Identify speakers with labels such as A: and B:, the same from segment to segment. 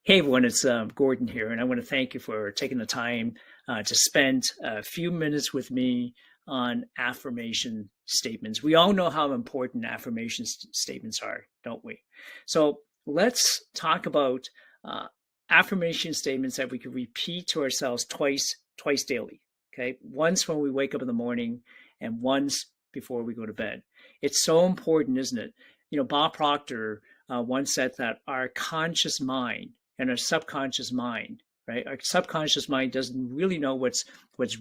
A: Hey everyone, it's Gordon here, and I want to thank you for taking the time to spend a few minutes with me on affirmation statements. We all know how important affirmation statements are, don't we? So let's talk about affirmation statements that we can repeat to ourselves twice daily. Okay, once when we wake up in the morning, and once before we go to bed. It's so important, isn't it? You know, Bob Proctor once said that our conscious mind and our subconscious mind, right? Our subconscious mind doesn't really know what's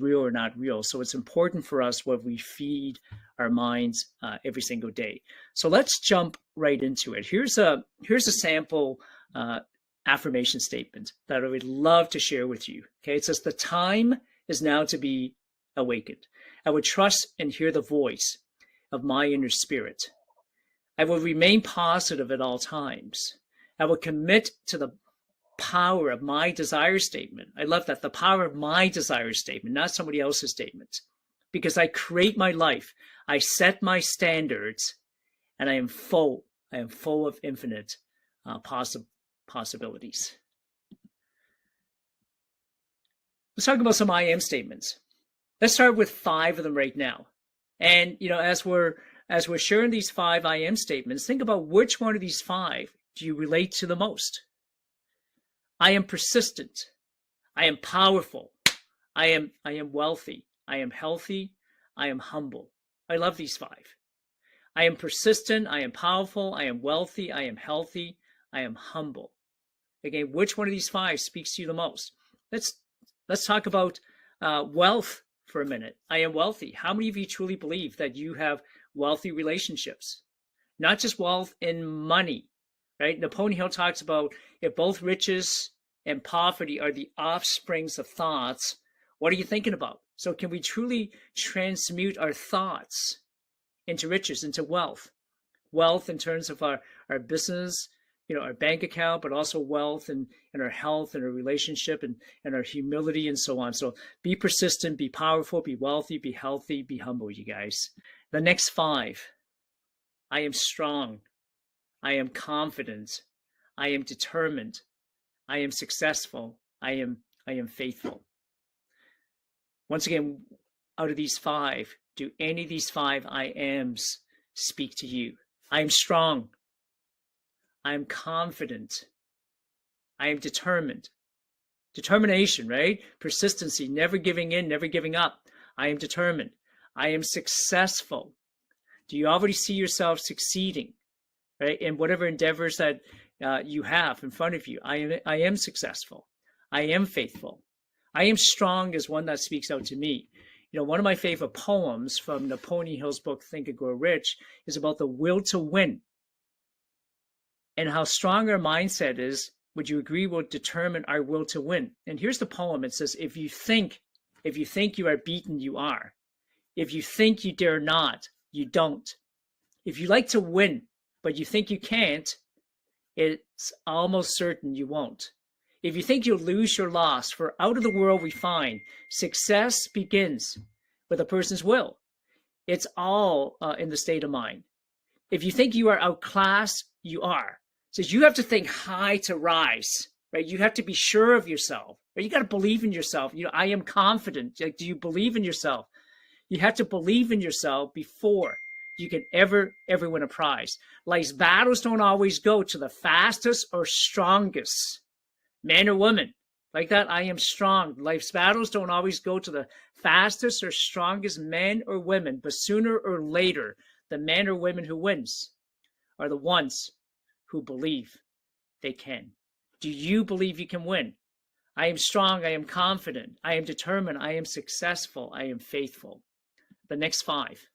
A: real or not real. So it's important for us what we feed our minds every single day. So let's jump right into it. Here's a sample affirmation statement that I would love to share with you. Okay, it says, "The time is now to be awakened. I would trust and hear the voice of my inner spirit. I will remain positive at all times. I will commit to the power of my desire statement." I love that, the power of my desire statement, not somebody else's statement. Because I create my life, I set my standards, and I am full of infinite possibilities. Let's talk about some I am statements. Let's start with 5 of them right now. And you know, as we're sharing these 5 I am statements, think about which one of these 5 do you relate to the most. I am persistent. I am powerful. I am wealthy. I am healthy. I am humble. I love these 5. I am persistent. I am powerful. I am wealthy. I am healthy. I am humble. Again, which one of these 5 speaks to you the most? Let's talk about wealth for a minute. I am wealthy. How many of you truly believe that you have wealthy relationships? Not just wealth in money, right? Napoleon Hill talks about, if both riches and poverty are the offsprings of thoughts, what are you thinking about? So can we truly transmute our thoughts into riches, into wealth? Wealth in terms of our business, you know, our bank account, but also wealth in our health and our relationship and our humility and so on. So be persistent, be powerful, be wealthy, be healthy, be humble, you guys. The next 5, I am strong. I am confident. I am determined. I am successful. I am faithful. Once again, out of these 5, do any of these 5 I ams speak to you? I am strong. I am confident. I am determined. Determination, right? Persistency, never giving in, never giving up. I am determined. I am successful. Do you already see yourself succeeding, right? In whatever endeavors that you have in front of you. I am successful. I am faithful. I am strong is one that speaks out to me. You know, one of my favorite poems from Napoleon Hill's book, Think and Grow Rich, is about the will to win. And how strong our mindset is, would you agree, will determine our will to win. And here's the poem. It says, if you think you are beaten, you are. If you think you dare not, you don't. If you like to win, but you think you can't, it's almost certain you won't. If you think you'll lose, you're lost. For out of the world we find success begins with a person's will. It's all in the state of mind. If you think you are outclassed, you are. It says you have to think high to rise, right? You have to be sure of yourself. Right? You got to believe in yourself. You know, I am confident. Like, do you believe in yourself? You have to believe in yourself before you can ever win a prize. Life's battles don't always go to the fastest or strongest man or woman. Like that, I am strong. Life's battles don't always go to the fastest or strongest men or women, but sooner or later, the men or women who wins are the ones who believe they can. Do you believe you can win? I am strong. I am confident. I am determined. I am successful. I am faithful. The next 5.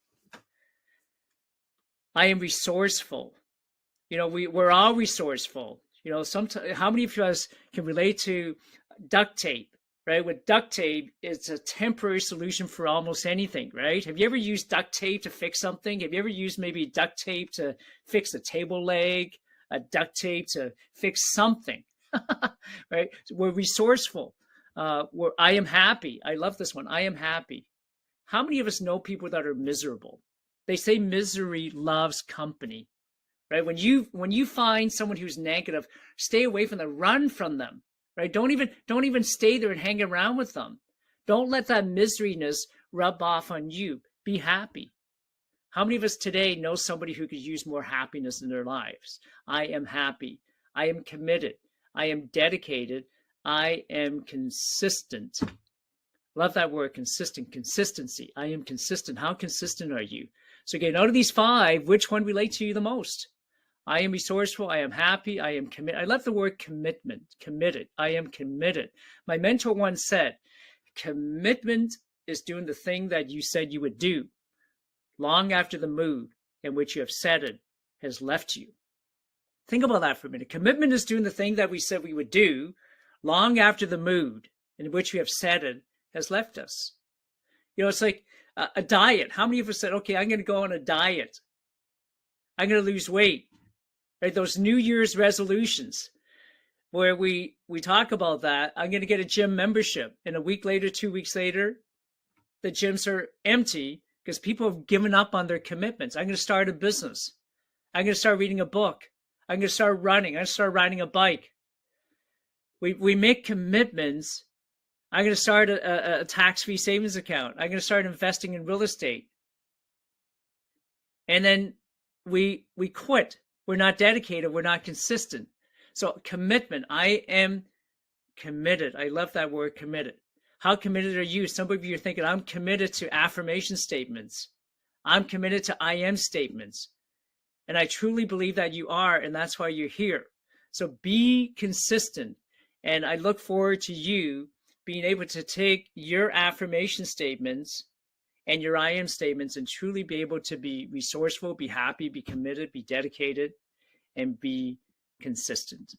A: I am resourceful. You know, we're all resourceful. You know, sometimes, how many of us can relate to duct tape, right? With duct tape, it's a temporary solution for almost anything, right? Have you ever used duct tape to fix something? Have you ever used maybe duct tape to fix a table leg, a duct tape to fix something, right? So we're resourceful. I am happy. I love this one. I am happy. How many of us know people that are miserable? They say misery loves company, right? When you find someone who's negative, stay away from them, run from them, right? Don't even stay there and hang around with them. Don't let that miseryness rub off on you. Be happy. How many of us today know somebody who could use more happiness in their lives? I am happy. I am committed. I am dedicated. I am consistent. Love that word, consistent, consistency. I am consistent. How consistent are you? So again, out of these 5, which one relates to you the most? I am resourceful. I am happy. I am committed. I love the word commitment, committed. I am committed. My mentor once said, commitment is doing the thing that you said you would do long after the mood in which you have set it has left you. Think about that for a minute. Commitment is doing the thing that we said we would do long after the mood in which we have set it has left us. You know, it's like a diet. How many of us said, okay, I'm going to go on a diet. I'm going to lose weight. Right? Those New Year's resolutions where we talk about that. I'm going to get a gym membership. And a week later, 2 weeks later, the gyms are empty because people have given up on their commitments. I'm going to start a business. I'm going to start reading a book. I'm going to start running. I'm going to start riding a bike. We make commitments. I'm going to start a tax-free savings account. I'm going to start investing in real estate. And then we quit. We're not dedicated. We're not consistent. So commitment. I am committed. I love that word, committed. How committed are you? Some of you are thinking, I'm committed to affirmation statements. I'm committed to I am statements. And I truly believe that you are, and that's why you're here. So be consistent. And I look forward to you being able to take your affirmation statements and your I am statements and truly be able to be resourceful, be happy, be committed, be dedicated, and be consistent.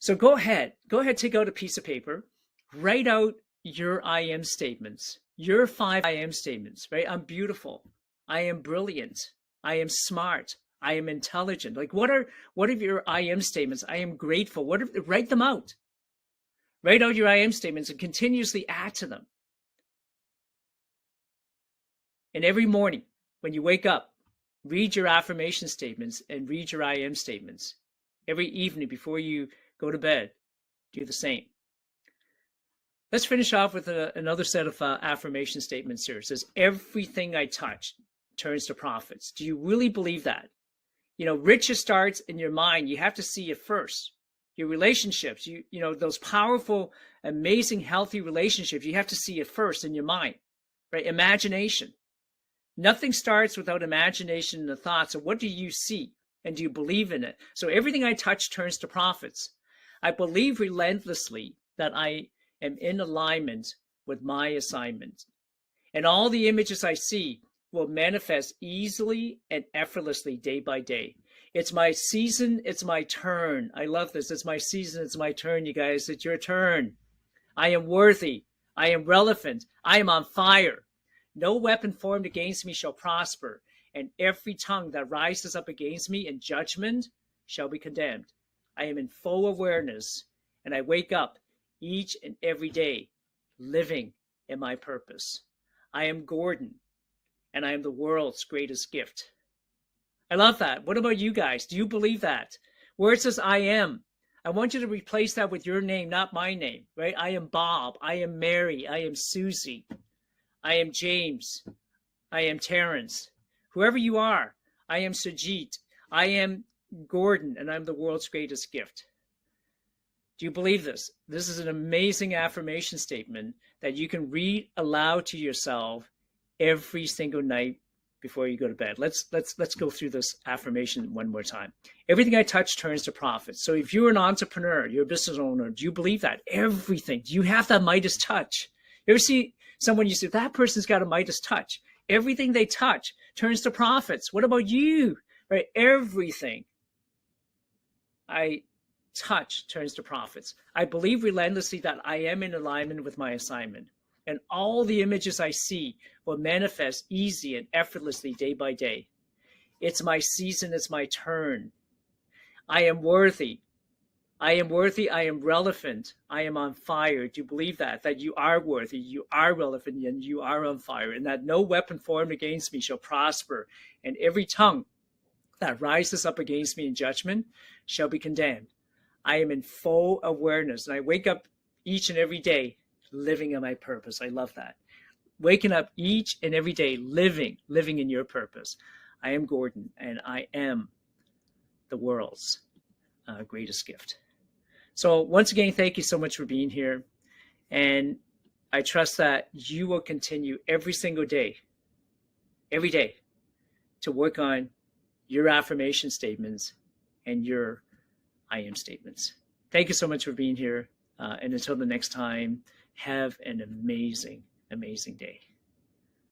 A: So go ahead, take out a piece of paper, write out your I am statements, your 5 I am statements, right? I'm beautiful. I am brilliant. I am smart. I am intelligent. Like what are your I am statements? I am grateful. Write them out. Write out your I am statements and continuously add to them. And every morning when you wake up, read your affirmation statements and read your I am statements. Every evening before you go to bed, do the same. Let's finish off with another set of affirmation statements here. It says, everything I touch turns to profits. Do you really believe that? You know, riches starts in your mind. You have to see it first. Your relationships, you know, those powerful, amazing, healthy relationships, you have to see it first in your mind, right? Imagination. Nothing starts without imagination and the thoughts of what do you see and do you believe in it? So everything I touch turns to profits. I believe relentlessly that I am in alignment with my assignment. And all the images I see will manifest easily and effortlessly day by day. It's my season. It's my turn. I love this. It's my season. It's my turn, you guys. It's your turn. I am worthy. I am relevant. I am on fire. No weapon formed against me shall prosper, and every tongue that rises up against me in judgment shall be condemned. I am in full awareness, and I wake up each and every day living in my purpose. I am Gordon, and I am the world's greatest gift. I love that. What about you guys? Do you believe that? Where it says I am, I want you to replace that with your name, not my name, right? I am Bob. I am Mary. I am Susie. I am James. I am Terrence. Whoever you are, I am Sajit. I am Gordon, and I'm the world's greatest gift. Do you believe this? This is an amazing affirmation statement that you can read aloud to yourself every single night before you go to bed. Let's go through this affirmation one more time. Everything I touch turns to profit. So if you're an entrepreneur, you're a business owner, do you believe that? Everything. Do you have that Midas touch? You ever see someone, you say, that person's got a Midas touch. Everything they touch turns to profits. What about you? Right? Everything I touch turns to profits. I believe relentlessly that I am in alignment with my assignment. And all the images I see will manifest easy and effortlessly day by day. It's my season. It's my turn. I am worthy. I am worthy. I am relevant. I am on fire. Do you believe that? That you are worthy, you are relevant, and you are on fire, and that no weapon formed against me shall prosper, and every tongue that rises up against me in judgment shall be condemned. I am in full awareness, and I wake up each and every day living in my purpose. I love that. Waking up each and every day living in your purpose. I am Gordon, and I am the world's greatest gift. So once again, thank you so much for being here. And I trust that you will continue every single day, every day, to work on your affirmation statements and your I am statements. Thank you so much for being here. And until the next time, have an amazing, amazing day.